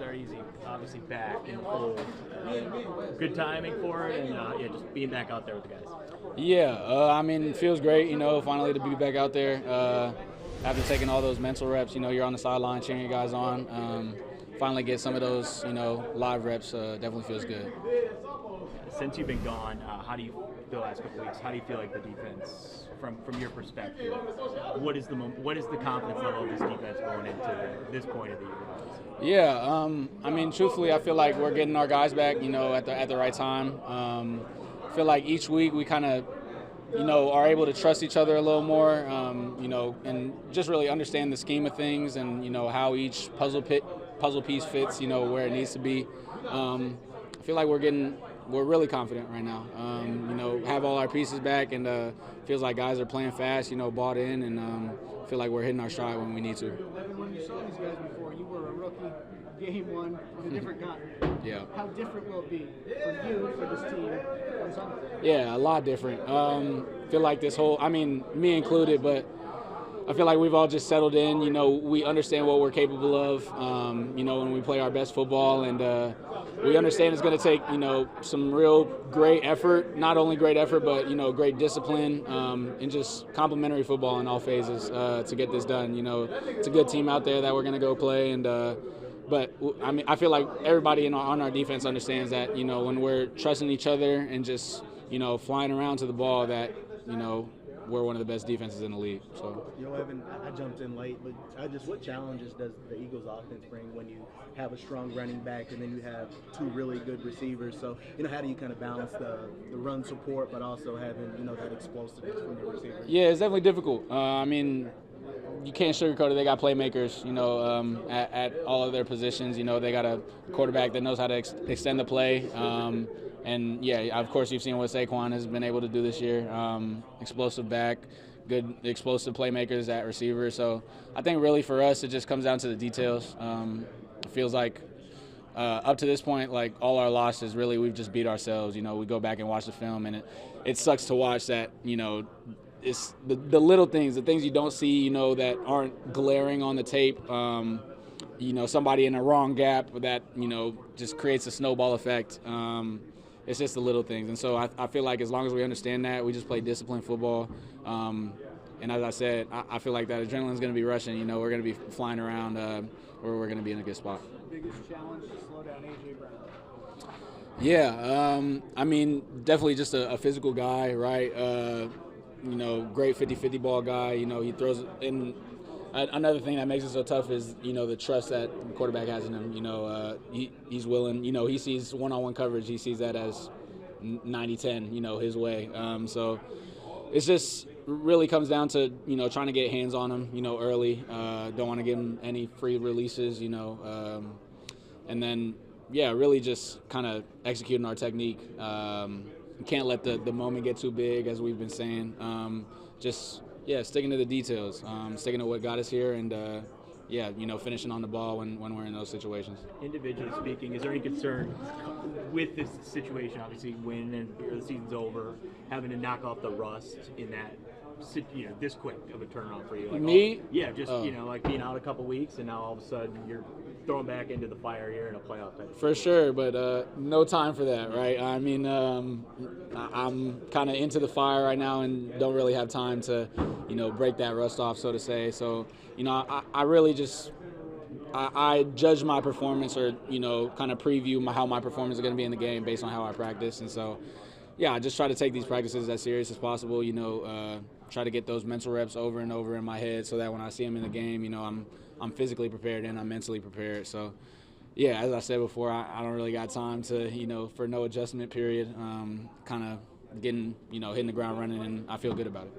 start easy. Obviously back in the fold. Good timing for it, and yeah, just being back out there with the guys. Yeah, I mean, it feels great, finally to be back out there. After taking all those mental reps, you're on the sideline cheering you guys on. Finally get some of those, live reps, definitely feels good. Since you've been gone, how do you the last couple weeks? How do you feel like the defense, from your perspective? What is the confidence level of this defense going into this point of the year? Yeah, I mean, truthfully, I feel like we're getting our guys back, at the right time. I feel like each week we kind of, are able to trust each other a little more, and just really understand the scheme of things and, how each puzzle piece fits, where it needs to be. I feel like we're really confident right now. Have all our pieces back, and feels like guys are playing fast, bought in, and feel like we're hitting our stride when we need to. When you saw these guys before, you were a rookie, game one, with a different guy. Yeah. How different will it be for you, for this team, on Sunday? Yeah, a lot different. Feel like this whole, I mean, me included, but I feel like we've all just settled in. We understand what we're capable of, when we play our best football, and we understand it's going to take, some real great effort, not only great effort, but, great discipline, and just complimentary football in all phases to get this done. It's a good team out there that we're going to go play, and but I mean, I feel like everybody on our defense understands that, when we're trusting each other and just, flying around to the ball, that, we're one of the best defenses in the league. So, Evan, I jumped in late, but what challenges does the Eagles offense bring when you have a strong running back and then you have two really good receivers? So, how do you kind of balance the run support, but also having, that explosiveness from your receivers? Yeah, it's definitely difficult. I mean, you can't sugarcoat it. They got playmakers, at all of their positions. They got a quarterback that knows how to extend the play. And, yeah, of course, you've seen what Saquon has been able to do this year. Explosive back, good explosive playmakers at receiver. So I think really for us it just comes down to the details. It feels like up to this point, like all our losses, really we've just beat ourselves. We go back and watch the film, and it sucks to watch that, it's the little things, the things you don't see, that aren't glaring on the tape. Somebody in a wrong gap that, just creates a snowball effect. It's just the little things. And so I feel like as long as we understand that, we just play disciplined football. And as I said, I feel like that adrenaline's going to be rushing. We're going to be flying around, or we're going to be in a good spot. Biggest challenge to slow down A.J. Brown? Yeah, I mean, definitely just a physical guy, right? Great 50-50 ball guy. He throws in. Another thing that makes it so tough is, the trust that the quarterback has in him. He's willing. He sees one-on-one coverage. He sees that as 90-10, his way. So it's just really comes down to, trying to get hands on him, early. Don't want to give him any free releases, and then, yeah, really just kind of executing our technique. Can't let the moment get too big, as we've been saying. Yeah, sticking to the details, sticking to what got us here, and finishing on the ball when we're in those situations. Individually speaking, is there any concern with this situation? Obviously, the season's over, having to knock off the rust in that, this quick of a turnaround for you. Like, Me? Yeah, just like being out a couple weeks, and now all of a sudden you're throwing back into the fire here in a playoff type. For sure, but no time for that, right? I mean, I'm kind of into the fire right now and don't really have time to, break that rust off, so to say. So, I really just I judge my performance, or kind of preview how my performance is going to be in the game based on how I practice, and so. Yeah, I just try to take these practices as serious as possible, try to get those mental reps over and over in my head so that when I see them in the game, I'm physically prepared and I'm mentally prepared. So, yeah, as I said before, I don't really got time to, for no adjustment period, kind of getting, hitting the ground running, and I feel good about it.